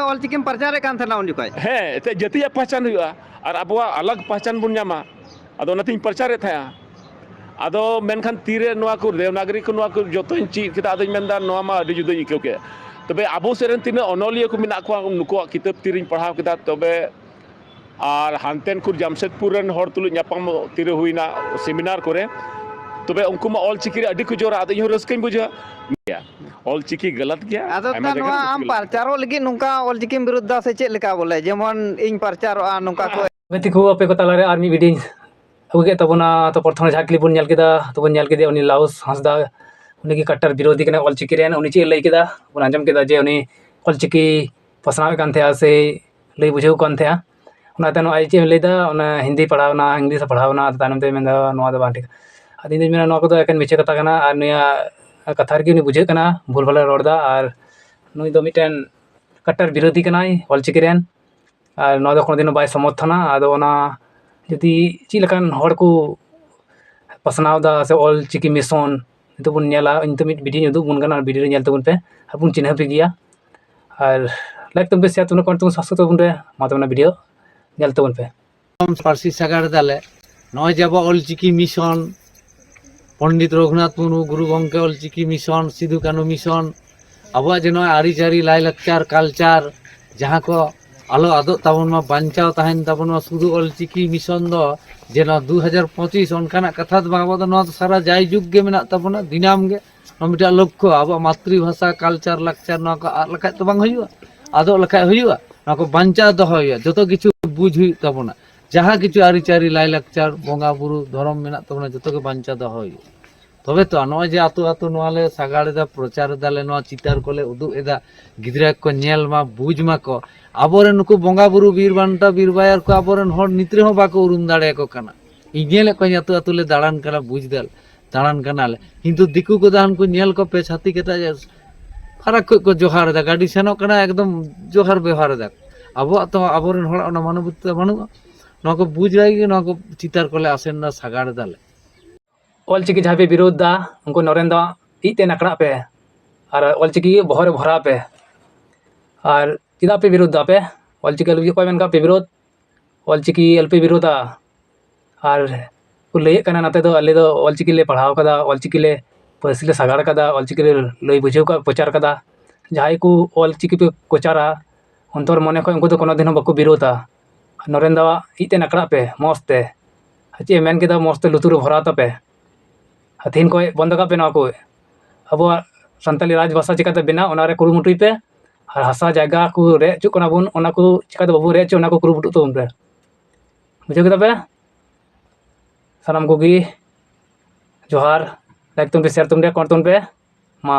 ऑलचिकिम प्रचार कान थाना उन जुकाय ᱦᱮᱸ ᱮᱱᱛᱮᱫ ᱡᱟᱹᱛᱤᱭᱟᱜ ᱯᱟᱦᱪᱟᱱ ᱦᱩᱭᱩᱜᱼᱟ ᱟᱨ ᱟᱵᱚᱣᱟᱜ ᱟᱞᱟᱜᱽ ᱯᱟᱦᱪᱟᱱ ᱵᱚᱱ ᱧᱟᱢᱟ ᱟᱫᱚ ᱚᱱᱟᱛᱤᱧ ᱯᱨᱚᱪᱟᱨᱮᱫ ᱛᱟᱦᱮᱸᱜᱼᱟ ᱟᱫᱚ ᱢᱮᱱᱠᱷᱟन ᱛᱤᱨᱮ ᱱᱚᱣᱟ ᱠᱚ ᱫᱮᱵᱽᱱᱟᱜᱚᱨᱤ ᱠᱚ ᱱᱚᱣᱟ ᱠᱚ ᱡᱚᱛᱚᱧ ᱪᱮᱫ ᱠᱮᱫᱟ ᱟᱫᱚᱧ ᱢᱮᱱᱫᱟ ᱱᱚᱣᱟ ᱢᱟ ᱟᱹᱰᱤ ᱡᱩᱫᱟᱹᱧ ᱟᱹᱭᱠᱟᱹᱣ ᱠᱮᱫᱟ ᱛᱚᱵᱮ ᱟᱵᱚ ᱥᱮᱫ ᱨᱮᱱ ᱛᱤᱱᱟᱹᱜ ᱚᱱᱚᱞᱤᱭᱟᱹ ᱠᱚ ᱢᱮᱱᱟᱜ ᱠᱚᱣᱟ ᱱᱩᱠᱩᱣᱟᱜ ᱠᱤᱛᱟᱹᱵ ᱛᱤᱨᱤᱧ ᱯᱟᱲᱦᱟᱣ ᱠᱮᱫᱟ ᱛᱚᱵᱮ ᱟᱨ ᱦᱟᱱᱛᱮᱱ ᱠᱚ ᱡᱟᱢᱥᱮᱫᱽᱯᱩᱨ ᱨᱮᱱ ᱦᱚᱲ ᱛᱩᱞᱩᱡ ᱧᱟᱯᱟᱢ ᱛᱤᱨᱮ ᱦᱩᱭᱱᱟ ᱥᱮᱢᱤᱱᱟᱨ ᱠᱚᱨᱮ ᱛᱚᱵᱮ ᱩᱱᱠᱩ ᱢᱟ ᱚᱞᱪᱤᱠᱤ ᱨᱮ ᱟᱹᱰᱤ ᱠᱚ ᱡᱳᱨᱟ ᱟᱫᱚ ᱤᱧᱦᱚᱸ ᱨᱟᱹᱥᱠᱟᱹᱧ ᱵᱩᱡᱷᱟᱹᱣᱟ ᱚᱞᱪᱤᱠᱤ ᱜᱟᱞᱟᱛ ᱜᱮᱭᱟ ᱟᱫᱚ ᱟᱭᱢᱟ ᱡᱟᱭᱜᱟ ᱨᱮ ᱟᱢ ᱜᱟᱞᱟᱛ ᱜᱮᱭᱟ ᱯᱨचारों लगी नुका ऑलचिकिम विरुद्ध से चेक लेका बोले जेमन इन प्रचारों नुका को गति को अपे को तालारे आर्मी वीडियो अगु के तबना तो प्रथम जहाँ क्लिप बन नेल केदा तो बन नेल केदे उनी लाउस हंसदा उनी की कट्टर विरोधी कने ऑलचिकी रेन उनी चे लई केदा उन आंजम केदा जे उनी ऑलचिकी पसनावे कान थे से लई बुझेउ कान थे उना तनो आई चे लेदा उना हिंदी पढ़ावना इंग्लिश पढ़ावना तानम ते मेंदा नोआ दो बांटे आदि दिन मेना नोआ को दो एकन मिचे कथा कना आर निया कथा रे उनी बुझे कना भूल भाला रोडदा आर नुई दो मिटेन कट्टर विरोधी कनाई ऑलचिकी रेन और नोआ दो कोनो दिन बाय समर्थना आदो ओना जदि ची लकान हड़ को पसनाव दा से ऑलचिकी मिशन तो बुन नेला इन तो मिट वीडियो उदुग बुन कना वीडियो नेल तबुन पे अपुन चिन्ह पे गया और लाइक तुम पे शेयर तुम कोन तुम सब्सक्राइब तबुन पे मा तबना वीडियो नेल तबुन पे फारसी सागार दाले नय जब ऑलचिकी मिशन पंडित रघुनाथ मुर्मू गुरु गंके ऑलचिकी मिशन सिधु कानू मिशन अब जे नय आरिचारी लाई लाकचार कल्चार जहाँ को आलो आदो ताबन मा बांचाव ताहेन ताबन मा शुधु ऑलचिकी मिशन दो जे 2025 अनकाना कथा दो बाबा दो सारा जाय जुग गे मेना ताबना दिनाम गे मिटा लक्ष्य अब मातृभाषा कल्चार लाकचार ना को आद लखाय तो बांग हुयुआ आदो लखाय हुयुआ ना को बांचाव दो हुयुआ जतो किछु बुझ हुई ताबना जहाँ किछु आरिचारी लाई लाकचार बोंगा बुरु धर्म मेना ताबना जतो के बांचाव दो हुयुआ तबे तो नय जे आतो आतो नोआले सागाड़ेदा प्रचार दाले नोआ चितार कोले उदुग एदा गिद्रा को नेल मा बुझ मा को आबोरे नुकु बोंगा बुरु बीर बांटा बीर बायर को आबोरेन हर नित्रे हो बाको उरुम दाड़े को कना इनेले को आतो आतो ले दाड़ान कना बुझ दल दाड़ान कनाले किंतु दिकु को दान को नेल को पे छाती केता फरक को जोहार दा गाड़ी सेनो कना एकदम जोहार व्यवहार दा आबो तो आबोरेन हर ओना मानवता बानु नो को बुझ लागी नो को चितार कोले आसेन ना सागाड़ दाले ऑलचिकी जहाँ पे विरोध दा उनको नरेंद्र इते नकड़ा पे और ऑलचिकी बहरे भरा पे और चिदा पे विरोध दा पे ऑलचिकी लुजी कोई मन का पे विरोध ऑलचिकी एल पे विरोधा और को लय कना नाते दो अले दो ऑलचिकी ले पढ़ाव कदा ऑलचिकी ले पार्सी ले सागाड़ कदा ऑलचिकी ले लय बुझेव का प्रचार कदा जहाँ को ऑलचिकी पे कोचारा अंतर मने को उनको तो कोनो दिन बको विरोधा नरेंद्र इते नकड़ा पे मस्ते चे मेन केदा मस्ते लुतुर भरा पे हथिन को बंद का पे ना को अब सानताली राजभाषा चिकाते बिना ओनारे कुरुमुटुई पे और हासा जायगा को रे चुक कना बुन ओना को चिकाते बाबू रे चो ओना को कुरुमुटु तो पे बुझे केदा पे सनम कोगी जोहार लाइक तुम पे शेयर तुम रे कोन तुम पे मा